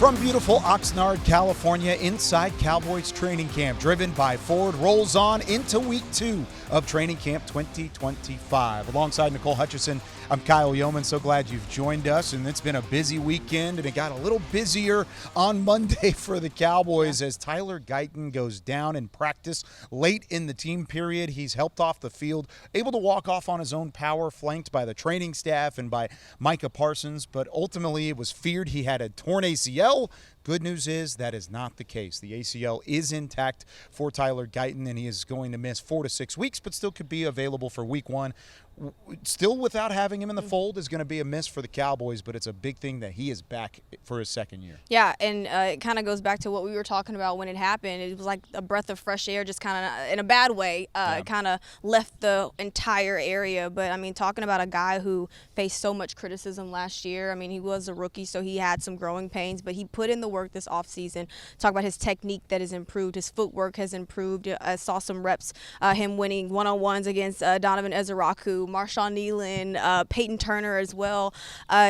From beautiful Oxnard, California, inside Cowboys training camp, driven by Ford, rolls on into week 2 of training camp 2025. Alongside Nicole Hutchison, I'm Kyle Youmans. So glad you've joined us, and it's been a busy weekend, and it got a little busier on Monday for the Cowboys as Tyler Gayton goes down in practice late in the team period. He's helped off the field, able to walk off on his own power, flanked by the training staff and by Micah Parsons, but ultimately it was feared he had a torn ACL. Good news is that is not the case. The ACL is intact for Tyler Gayton, and he is going to miss 4 to 6 weeks, but still could be available for week 1. Still without having him in the fold is going to be a miss for the Cowboys, but it's a big thing that he is back for his second year. Yeah, and it kind of goes back to what we were talking about when it happened. It was like a breath of fresh air, just kind of in a bad way, kind of left the entire area. But, I mean, talking about a guy who faced so much criticism last year. I mean, he was a rookie, so he had some growing pains, but he put in the work this offseason. Talk about his technique that has improved. His footwork has improved. I saw some reps, him winning one-on-ones against Donovan Ezeraku, Marshawn Nealon, Peyton Turner as well,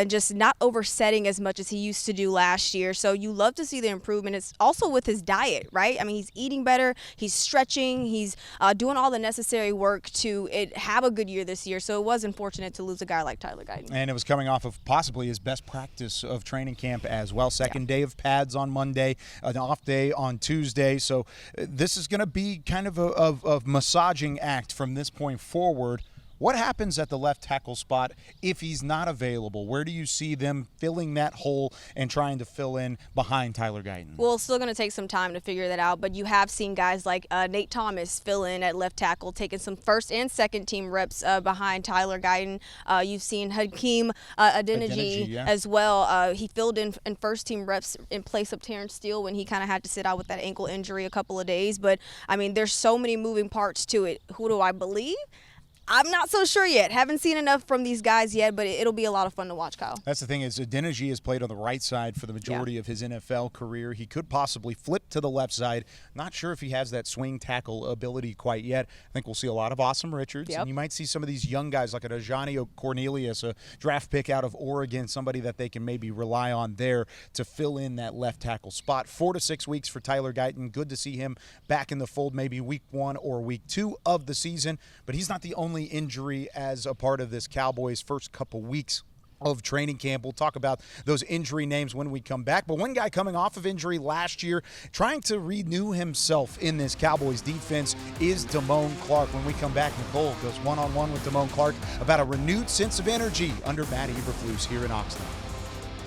just not oversetting as much as he used to do last year. So you love to see the improvement. It's also with his diet, right? I mean, he's eating better, he's stretching, he's doing all the necessary work to have a good year this year. So it was unfortunate to lose a guy like Tyler Gayton. And it was coming off of possibly his best practice of training camp as well. Second day of pads on Monday, an off day on Tuesday. So this is going to be kind of a massaging act from this point forward. What happens at the left tackle spot if he's not available? Where do you see them filling that hole and trying to fill in behind Tyler Gayton? Well, it's still going to take some time to figure that out, but you have seen guys like Nate Thomas fill in at left tackle, taking some first and second team reps behind Tyler Gayton. You've seen Hakeem Adeniji as well. He filled in first team reps in place of Terrence Steele when he kind of had to sit out with that ankle injury a couple of days. But, I mean, there's so many moving parts to it. Who do I believe? I'm not so sure yet. Haven't seen enough from these guys yet, but it'll be a lot of fun to watch, Kyle. That's the thing is Adeniji has played on the right side for the majority of his NFL career. He could possibly flip to the left side. Not sure if he has that swing tackle ability quite yet. I think we'll see a lot of Awesome Richards, and you might see some of these young guys like a Dejani Cornelius, a draft pick out of Oregon, somebody that they can maybe rely on there to fill in that left tackle spot. 4 to 6 weeks for Tyler Gayton. Good to see him back in the fold, maybe week 1 or week 2 of the season, but he's not the only injury as a part of this Cowboys first couple weeks of training camp. We'll talk about those injury names when we come back. But one guy coming off of injury last year, trying to renew himself in this Cowboys defense, is Deone Clark. When we come back, Nicole goes one-on-one with Deone Clark about a renewed sense of energy under Matt Eberflus here in Oxnard.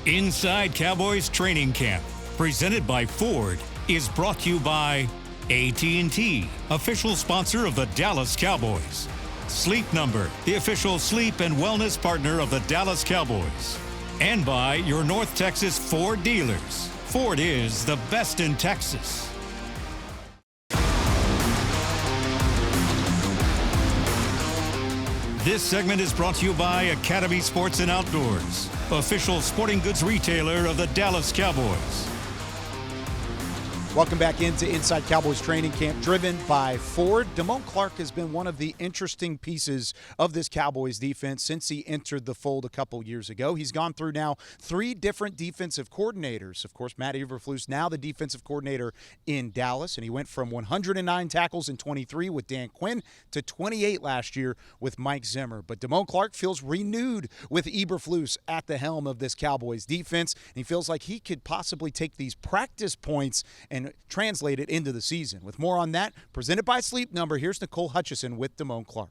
Inside Cowboys training camp, presented by Ford, is brought to you by AT&T, official sponsor of the Dallas Cowboys. Sleep Number, the official sleep and wellness partner of the Dallas Cowboys. And by your North Texas Ford dealers. Ford is the best in Texas. This segment is brought to you by Academy Sports and Outdoors, official sporting goods retailer of the Dallas Cowboys. Welcome back into Inside Cowboys training camp, driven by Ford. Deone Clark has been one of the interesting pieces of this Cowboys defense since he entered the fold a couple years ago. He's gone through now 3 different defensive coordinators. Of course, Matt Eberflus, now the defensive coordinator in Dallas, and he went from 109 tackles in 23 with Dan Quinn to 28 last year with Mike Zimmer. But Deone Clark feels renewed with Eberflus at the helm of this Cowboys defense, and he feels like he could possibly take these practice points and translate it into the season. With more on that, presented by Sleep Number, here's Nicole Hutchison with Deone Clark.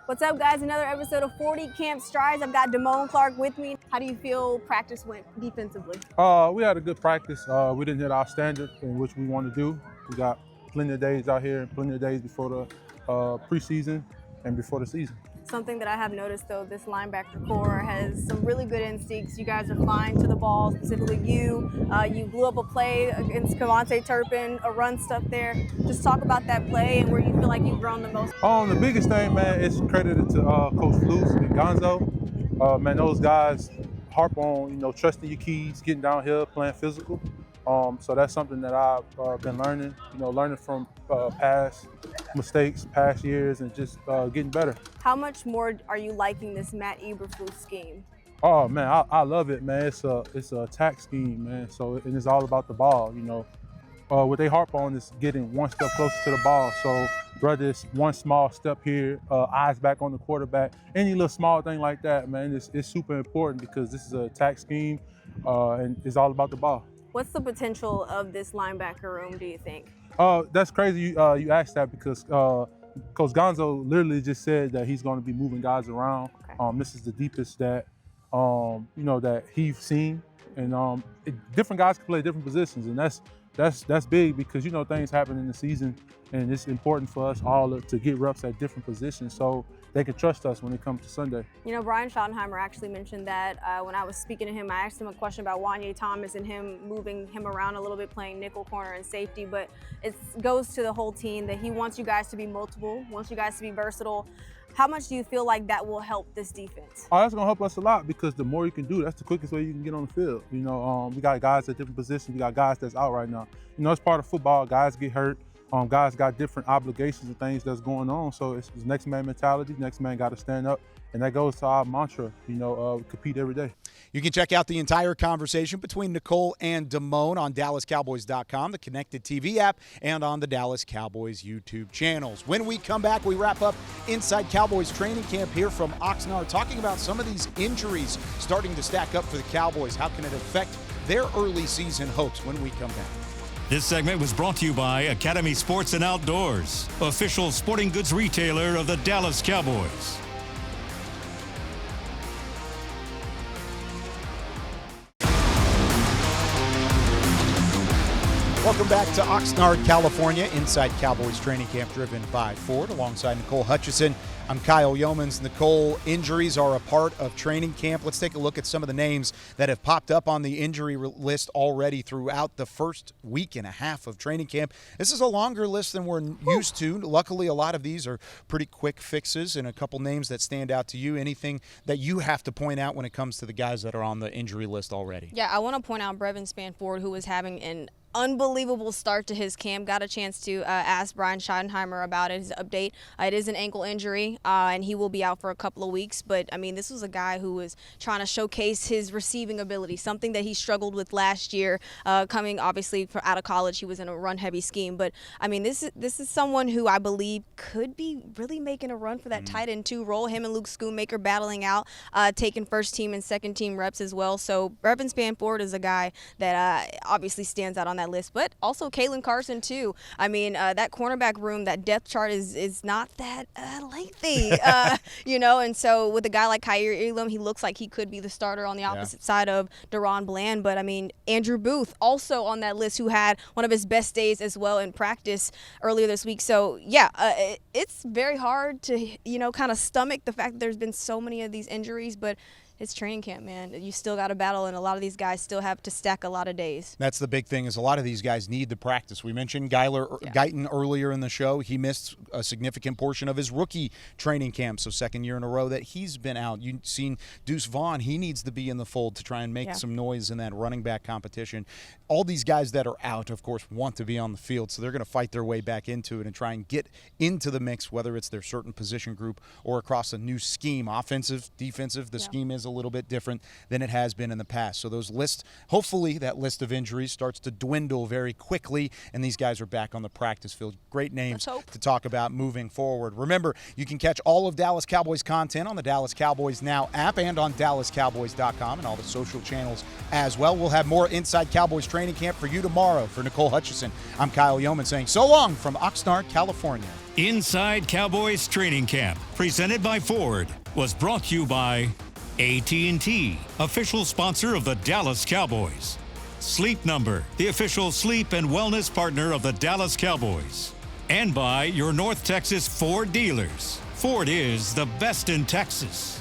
What's up, guys? Another episode of 40 Camp Strides. I've got Deone Clark with me. How do you feel practice went defensively? We had a good practice. We didn't hit our standard in which we want to do. We got plenty of days out here and plenty of days before the preseason and before the season. Something that I have noticed, though, this linebacker core has some really good instincts. You guys are flying to the ball, specifically you. You blew up a play against Kavontae Turpin, a run stuff there. Just talk about that play and where you feel like you've grown the most. The biggest thing, man, is credited to Coach Flus and Gonzo. Man, those guys harp on, trusting your keys, getting downhill, playing physical. So that's something that I've been learning, learning from past mistakes, past years, and just getting better. How much more are you liking this Matt Eberflus scheme? Oh man, I love it, man. It's a attack scheme, man. So and it's all about the ball, you know. What they harp on is getting one step closer to the ball. So whether it's one small step here, eyes back on the quarterback, any little small thing like that, man, it's super important because this is an attack scheme, and it's all about the ball. What's the potential of this linebacker room, do you think? That's crazy you asked that because Coach Gonzo literally just said that he's going to be moving guys around. Okay. This is the deepest that that he's seen, and different guys can play different positions, and that's big because things happen in the season, and it's important for us all to get reps at different positions so they can trust us when it comes to Sunday. Brian Schottenheimer actually mentioned that when I was speaking to him, I asked him a question about Wanye Thomas and him moving him around a little bit, playing nickel, corner, and safety, but it goes to the whole team that he wants you guys to be multiple, wants you guys to be versatile. How much do you feel like that will help this defense? Oh, that's going to help us a lot because the more you can do, that's the quickest way you can get on the field. We got guys at different positions. We got guys that's out right now. It's part of football. Guys get hurt. Guys got different obligations and things that's going on. So it's next man mentality. Next man got to stand up. And that goes to our mantra, compete every day. You can check out the entire conversation between Nicole and Deone on DallasCowboys.com, the Connected TV app, and on the Dallas Cowboys YouTube channels. When we come back, we wrap up Inside Cowboys training camp here from Oxnard, talking about some of these injuries starting to stack up for the Cowboys. How can it affect their early season hopes when we come back? This segment was brought to you by Academy Sports and Outdoors, official sporting goods retailer of the Dallas Cowboys. Welcome back to Oxnard, California, Inside Cowboys training camp driven by Ford. Alongside Nicole Hutchison, I'm Kyle Youmans. Nicole, injuries are a part of training camp. Let's take a look at some of the names that have popped up on the injury list already throughout the first week and a half of training camp. This is a longer list than we're used to. Luckily, a lot of these are pretty quick fixes, and a couple names that stand out to you. Anything that you have to point out when it comes to the guys that are on the injury list already? Yeah, I want to point out Brevin Spanford, who was having an unbelievable start to his camp. Got a chance to ask Brian Schottenheimer about it, his update. It is an ankle injury, and he will be out for a couple of weeks. But, this was a guy who was trying to showcase his receiving ability, something that he struggled with last year, coming obviously out of college. He was in a run-heavy scheme. But, this is someone who I believe could be really making a run for that tight end 2 role. Him and Luke Schoonmaker battling out, taking first-team and second-team reps as well. So Brevin Spanford is a guy that obviously stands out on that list, but also Kalen Carson too. That cornerback room, that depth chart is not that lengthy, and so with a guy like Kaiir Elam, he looks like he could be the starter on the opposite side of Deron Bland. But Andrew Booth also on that list, who had one of his best days as well in practice earlier this week. So it's very hard to kind of stomach the fact that there's been so many of these injuries, but it's training camp, man. You still got to battle, and a lot of these guys still have to stack a lot of days. That's the big thing, is a lot of these guys need the practice. We mentioned Gayton earlier in the show. He missed a significant portion of his rookie training camp, so second year in a row that he's been out. You've seen Deuce Vaughn. He needs to be in the fold to try and make some noise in that running back competition. All these guys that are out, of course, want to be on the field, so they're going to fight their way back into it and try and get into the mix, whether it's their certain position group or across a new scheme. Offensive, defensive, the scheme is a little bit different than it has been in the past. So those lists, hopefully that list of injuries starts to dwindle very quickly, and these guys are back on the practice field. Great names to talk about moving forward. Remember, you can catch all of Dallas Cowboys content on the Dallas Cowboys Now app and on DallasCowboys.com and all the social channels as well. We'll have more Inside Cowboys training camp for you tomorrow. For Nicole Hutchison, I'm Kyle Youmans saying so long from Oxnard, California. Inside Cowboys training camp, presented by Ford, was brought to you by AT&T, official sponsor of the Dallas Cowboys. Sleep Number, the official sleep and wellness partner of the Dallas Cowboys. And by your North Texas Ford dealers. Ford is the best in Texas.